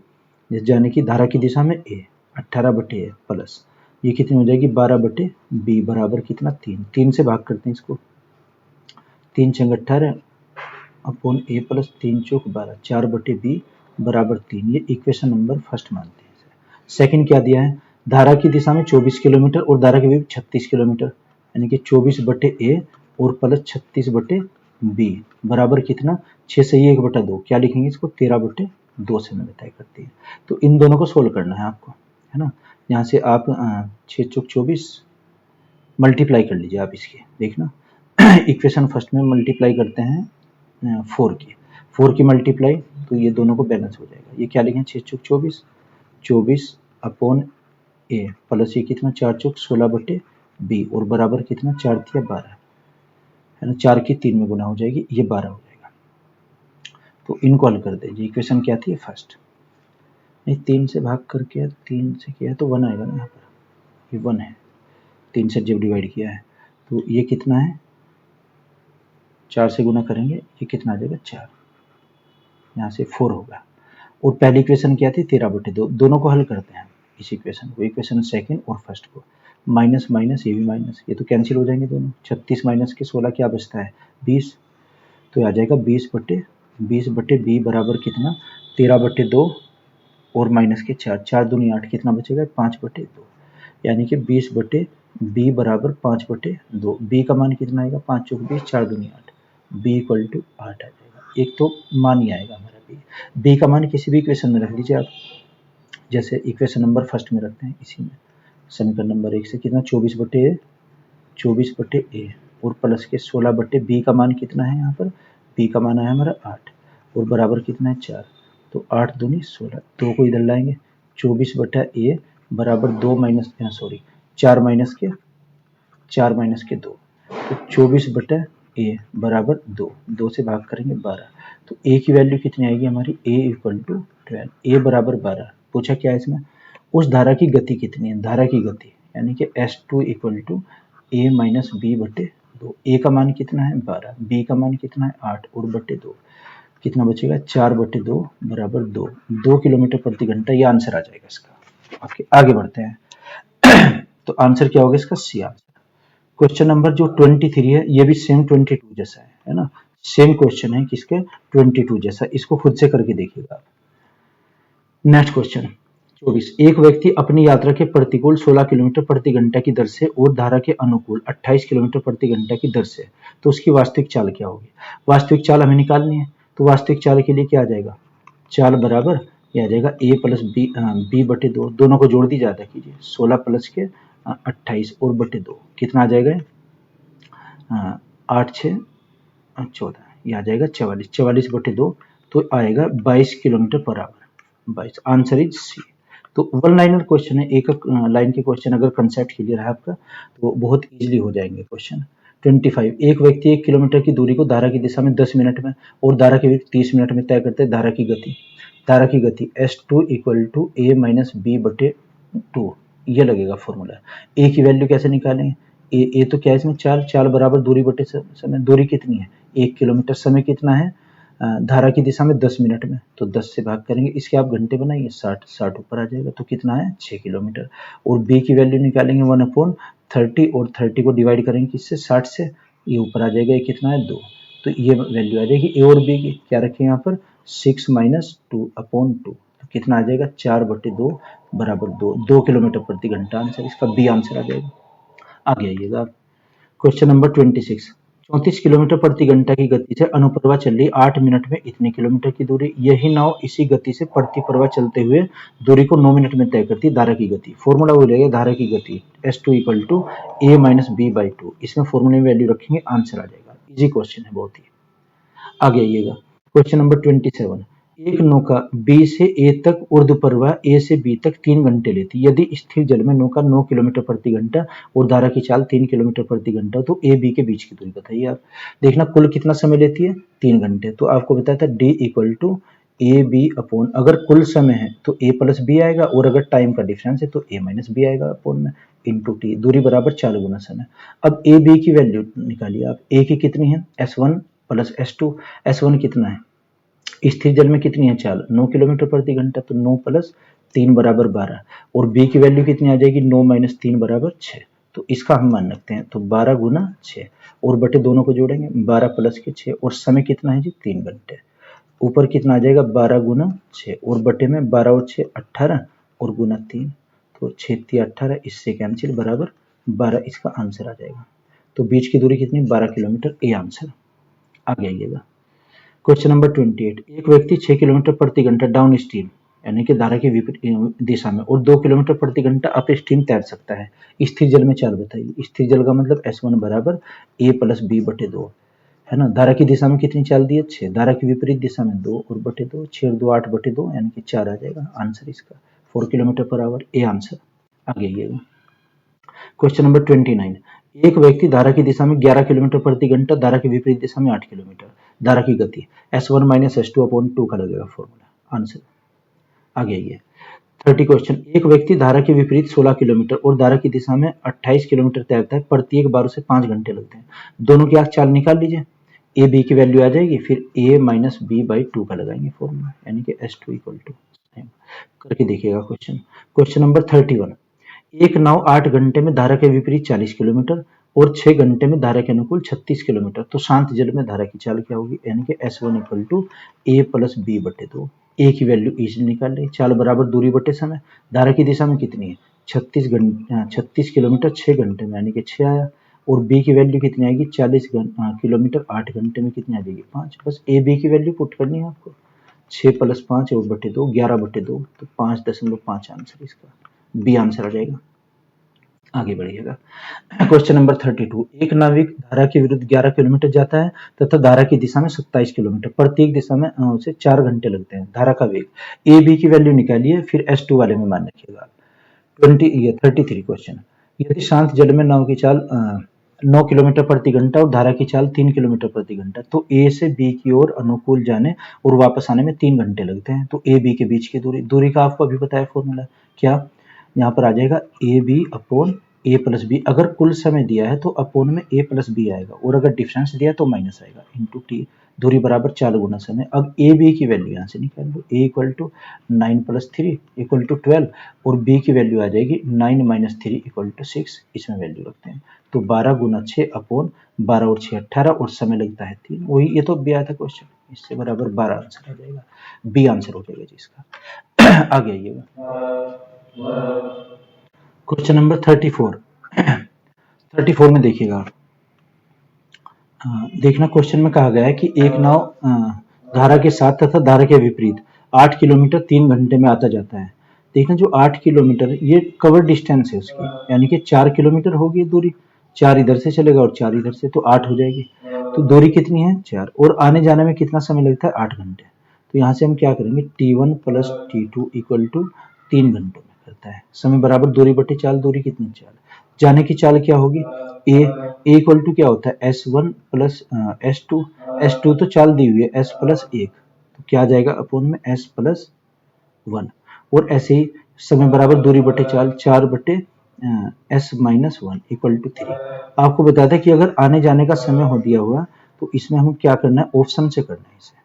जाने की धारा की दिशा में ए, 18 बटे ए प्लस ये कितनी हो जाएगी? 12 बटे बी बराबर कितना? 3। 3 से भाग करते हैं इसको, 3 छंग 18 अपॉन ए प्लस 3 चौक 12, 4 बटे बी बराबर 3। ये इक्वेशन नंबर फर्स्ट मानते हैं। सेकंड क्या दिया है? धारा की दिशा में 24 किलोमीटर और धारा के विपरीत 36 किलोमीटर यानी कि 24 बटे ए और प्लस 36/b बराबर कितना 6 सही 1/2 क्या लिखेंगे इसको 13/2 से मैंने तय करती है। तो इन दोनों को सोल्व करना है आपको, है ना। यहाँ से आप 6 चौक 24 मल्टीप्लाई कर लीजिए आप इसके, देखना इक्वेशन फर्स्ट में मल्टीप्लाई करते हैं 4 की मल्टीप्लाई, तो ये दोनों को बैलेंस हो जाएगा। ये क्या लिखें 6 चौक 24 24/a प्लस ये कितना 4 चौक 16/b और बराबर कितना 4 तिया 12, है ना। 4 की 3 में गुना हो जाएगी, ये 12 हो जाएगा। तो इनको हल कर दीजिए। इक्वेशन क्या थी फर्स्ट, नहीं 3 से भाग करके 3 से किया है तो 1 आएगा ना, यहाँ पर ये 1 है, 3 से जब डिवाइड किया है तो ये कितना है 4 से गुना करेंगे, ये कितना आ जाएगा 4, यहाँ से 4 होगा। और पहली इक्वेशन क्या थी 13/2, दोनों को हल करते हैं इस इक्वेशन को, इक्वेशन सेकंड और फर्स्ट को, माइनस माइनस ये भी माइनस, ये तो कैंसिल हो जाएंगे दोनों। 36 माइनस के 16 क्या बचता है 20, तो आ जाएगा 20/b बराबर कितना 13/2 और माइनस के 4, 4 दूनी 8 कितना बचेगा 5/2, यानी कि 20/b बराबर 5/2। b का मान कितना आएगा 5 चौक 20 4 दूनी 8, b इक्वल टू 8 आ जाएगा। एक तो मान ही आएगा हमारा b का मान किसी भी इक्वेशन में रख लीजिए आप, जैसे इक्वेशन नंबर फर्स्ट में रखते हैं इसी में, समीकरण नंबर 1 से कितना 24/a और प्लस के 16/b का मान कितना है, यहाँ पर b का मान है हमारा 8 और बराबर कितना है 4, तो 8 दूनी 16, 2 को इधर लाएंगे 24/a बराबर 2 माइनस 4 माइनस के 2, तो 24/a बराबर 2 से भाग करेंगे 12, तो a की वैल्यू कितनी आएगी हमारी a इक्वल टू 12, a बराबर 12। पूछा क्या है इसमें, उस धारा की गति कितनी है, धारा की गति यानी कि S2 equal to a minus b/2, a का मान कितना है 12, b का मान कितना है 8 और बटे 2 कितना बचेगा 4/2 बराबर 2 किलोमीटर प्रति घंटा, ये आंसर आ जाएगा इसका। ओके आगे बढ़ते हैं तो आंसर क्या होगा इसका सी आंसर। क्वेश्चन नंबर जो 23 है ये भी सेम 22 जैसा है ना, सेम क्वेश्चन है किसके 22 जैसा, इसको खुद से करके देखिएगा। नेक्स्ट क्वेश्चन 24, एक व्यक्ति अपनी यात्रा के प्रतिकूल 16 किलोमीटर प्रति घंटा की दर से और धारा के अनुकूल 28 किलोमीटर प्रति घंटा की दर से, तो उसकी वास्तविक चाल क्या होगी। वास्तविक चाल हमें निकालनी है, तो वास्तविक चाल के लिए क्या आ जाएगा, चाल बराबर ये आ जाएगा a प्लस b/2, दोनों को जोड़ दी जाता कीजिए 16 प्लस के 28 और बटे 2 कितना आ जाएगा 8 6 14, ये आ जाएगा 44/2, तो आएगा 22 kilometre per our 22, answer is C. तो वन लाइनर क्वेश्चन है, एक लाइन के क्वेश्चन अगर कंसेप्ट क्लियर है आपका तो बहुत इजीली हो जाएंगे क्वेश्चन। 25, एक व्यक्ति 1 किलोमीटर की दूरी को धारा की दिशा में 10 मिनट में और धारा के वेग 30 मिनट में तय करते हैं। धारा की गति S2 equal to a minus b/2, ये लगेगा फॉर्मूला। a की वैल्यू कैसे निकालेंगे, a तो क्या है इसमें चाल बराबर दूरी बटे समय, दूरी कितनी है 1 किलोमीटर, समय कितना है धारा की दिशा में 10 मिनट में, तो 10 से भाग करेंगे, इसके आप घंटे बनाइए 60 ऊपर आ जाएगा, तो कितना है 6 किलोमीटर। और b की वैल्यू निकालेंगे 1/30 और 30 को डिवाइड करेंगे किससे 60 से, ये ऊपर आ जाएगा, ये कितना है 2, तो ये वैल्यू आ जाएगी a और b की, क्या रखें यहाँ पर 6 माइनस 2/2, तो कितना आ जाएगा 4/2 बराबर 2 किलोमीटर प्रति घंटा, आंसर इसका बी आंसर आ जाएगा। आगे आइएगा आप क्वेश्चन नंबर 26, 34 किलोमीटर प्रति घंटा की गति से अनुप्रवाह चल रही 8 मिनट में इतने किलोमीटर की दूरी, यही नाव इसी गति से प्रति प्रवाह चलते हुए दूरी को 9 मिनट में तय करती है। धारा की गति, फॉर्मूला वो रहेगा धारा की गति S2 equal to a minus b/2, इसमें फॉर्मूले में वैल्यू रखेंगे, आंसर आ जाएगा। इजी क्वेश्चन है बहुत ही। आगे आइएगा क्वेश्चन नंबर 27, एक नौका B से A तक ऊर्ध्व प्रवाह A से B तक 3 घंटे लेती, यदि स्थिर जल में नौका 9 किलोमीटर प्रति घंटा और धारा की चाल 3 किलोमीटर प्रति घंटा, तो A B के बीच की दूरी बताइए आप। देखना कुल कितना समय लेती है 3 घंटे, तो आपको बताया था D equal to A B upon, अगर कुल समय है तो a प्लस बी आएगा और अगर टाइम का डिफरेंस है तो a माइनस बी आएगा अपॉन में इंटू टी, दूरी बराबर 4 गुना समय। अब ए बी की वैल्यू निकालिए आप, a की कितनी है S1 प्लस S2, S1 कितना है स्थिर जल में कितनी है चाल 9 किलोमीटर प्रति घंटा, तो 9 प्लस 3 बराबर 12, और b की वैल्यू कितनी आ जाएगी 9 माइनस 3 बराबर 6, तो इसका हम मान रखते हैं, तो 12 गुना 6 और बटे दोनों को जोड़ेंगे 12 प्लस के 6 और समय कितना है जी 3 घंटे, ऊपर कितना आ जाएगा 12 गुना 6 और बटे में 12 और 6 18 और गुना 3, तो 6 3 18, इससे कैंसिल बराबर 12, इसका आंसर आ जाएगा। तो बीच की दूरी कितनी, 12 किलोमीटर, ए आंसर। आगे आइएगा। क्वेश्चन नंबर 28, एक व्यक्ति 6 किलोमीटर प्रति घंटा डाउन स्ट्रीम यानी कि धारा की विपरीत दिशा में और 2 किलोमीटर प्रति घंटा अप स्ट्रीम तैर सकता है, स्थिर जल में चाल बताइए। स्थिर जल का मतलब S1 बराबर a प्लस बी बटे 2 है ना। धारा की दिशा में कितनी चाल दी है, 6, धारा की विपरीत दिशा में 2 और बटे 2, 6 और 2 8 बटे 2 यानी कि 4 आ जाएगा आंसर इसका, 4 kilometre per our, A answer. आगे आइएगा। क्वेश्चन नंबर 29, एक व्यक्ति धारा की दिशा में 11 किलोमीटर प्रति घंटा, धारा की विपरीत दिशा में 8 किलोमीटर, धारा की गति S1 माइनस S2 अपॉन 2 का लगेगा फॉर्मूला, आंसर। आगे आइए। 30 क्वेश्चन, एक व्यक्ति धारा के विपरीत 16 किलोमीटर और धारा की दिशा में 28 किलोमीटर तैरता है, प्रत्येक बार उसे 5 घंटे लगते हैं। दोनों की आप चाल निकाल लीजिए, ए बी की वैल्यू आ जाएगी, फिर a माइनस बी बाई 2 का लगाएंगे फॉर्मूला, यानी कि S2 इक्वल टू, करके देखिएगा क्वेश्चन। क्वेश्चन नंबर 31, एक नाव 8 घंटे में धारा के विपरीत 40 किलोमीटर और 6 घंटे में धारा के अनुकूल 36 किलोमीटर, तो शांत जल में धारा की चाल क्या होगी, यानी कि S1 equal to A plus B बटे 2, ए की वैल्यू इजीली निकाल लें, चाल बराबर दूरी बटे समय, धारा की दिशा में कितनी है 36 किलोमीटर 6 घंटे में यानी कि 6 आया, और बी की वैल्यू कितनी आएगी 40 किलोमीटर 8 घंटे में कितनी आ जाएगी 5, बस ए बी की वैल्यू पुट करनी है आपको, 6 प्लस 5 और बटे 2 11 बटे 2, तो 5.5 आंसर इसका, बी आंसर आ जाएगा। आगे बढ़िएगा। क्वेश्चन नंबर 32, एक नाविक धारा के विरुद्ध 11 किलोमीटर जाता है तथा धारा की दिशा में 27 किलोमीटर, प्रत्येक दिशा में उसे 4 घंटे लगते हैं। धारा का वेग, ए बी की वैल्यू निकालिए, फिर S2 वाले में मान रखिएगा। 33 क्वेश्चन, यदि शांत जल में नाव की चाल 9 किलोमीटर प्रति घंटा और धारा की चाल 3 किलोमीटर प्रति घंटा, तो ए से बी की ओर अनुकूल जाने और वापस आने में 3 घंटे लगते हैं। तो ए बी के बीच की दूरी का आपको अभी बताया फॉर्मूला, क्या यहाँ पर आ जाएगा A B upon A plus B, अगर कुल समय दिया है तो अपोन में ए प्लस बी आएगा, और अगर डिफरेंस दिया तो माइनस आएगा, इंटू टी, दूरी बराबर 4 गुना समय। अब ए बी की वैल्यू यहाँ से निकाल लो, a equal to 9 plus 3 equal to 12, और बी की वैल्यू आ जाएगी 9 माइनस 3 इक्वल टू 6, इसमें वैल्यू रखते हैं, तो 12 गुना 6 अपॉन 12 और 6 18, और समय लगता है 3, वही ये तो भी आया था क्वेश्चन, इससे बराबर 12 आंसर आ जाएगा, बी आंसर हो जाएगा जी इसका। आगे आइएगा। क्वेश्चन नंबर 34 में देखिएगा, देखना क्वेश्चन में कहा गया है कि एक नाव धारा के साथ तथा धारा के विपरीत 8 किलोमीटर 3 घंटे में आता जाता है। देखना जो 8 किलोमीटर ये कवर डिस्टेंस है उसकी, यानी कि 4 किलोमीटर होगी दूरी, 4 इधर से चलेगा और 4 इधर से, तो 8 हो जाएगी, तो दूरी कितनी है 4, और आने जाने में कितना समय लगता है 8 घंटे, तो यहाँ से हम क्या करेंगे T1 plus T2 equal to 3 घंटों में करता है, समय बराबर दूरी बटे चाल, दूरी कितनी चाल, जाने की चाल क्या होगी ए इक्वल टू क्या होता है S1 प्लस S2 तो चाल दी हुई है S प्लस 1, तो क्या आ जाएगा अपोन में S प्लस 1, और ऐसे ही समय बराबर दूरी बटे चाल 4 बटे S माइनस 1 इक्वल टू 3। आपको बता दें कि अगर आने जाने का समय हो दिया हुआ तो इसमें हम क्या करना है, ऑप्शन से करना है, इसे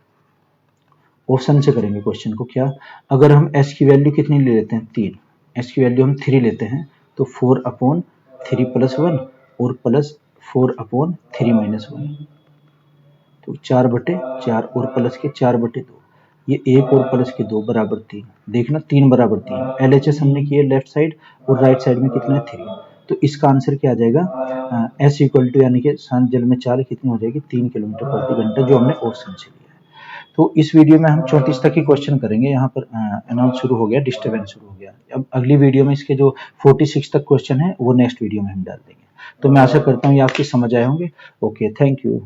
ऑप्शन से करेंगे क्वेश्चन को। क्या, अगर हम S की वैल्यू कितनी ले लेते हैं 3, S की वैल्यू हम 3 लेते हैं, तो 4 अपॉन 3 प्लस 1 और प्लस 4 अपॉन 3 माइनस 1, तो 4 बटे 4 और प्लस के 4 बटे 2, ये 1 और प्लस के 2 बराबर 3, देखना 3 बराबर 3, LHS हमने किए लेफ्ट साइड और राइट साइड में कितना है 3, तो इसका आंसर क्या आ जाएगा S इक्वल टू यानी कि शांत जल में चाल कितनी हो जाएगी 3 किलोमीटर प्रति घंटा, जो हमने ऑप्शन से लिया है। तो इस वीडियो में हम 34 तक ही क्वेश्चन करेंगे, यहाँ पर अनाउंस शुरू हो गया, डिस्टर्बेंस शुरू हो गया, अब अगली वीडियो में इसके जो 46 तक क्वेश्चन है वो नेक्स्ट वीडियो में हम डाल देंगे। तो मैं आशा करता हूँ ये आपकी समझ आए होंगे। Okay, thank you.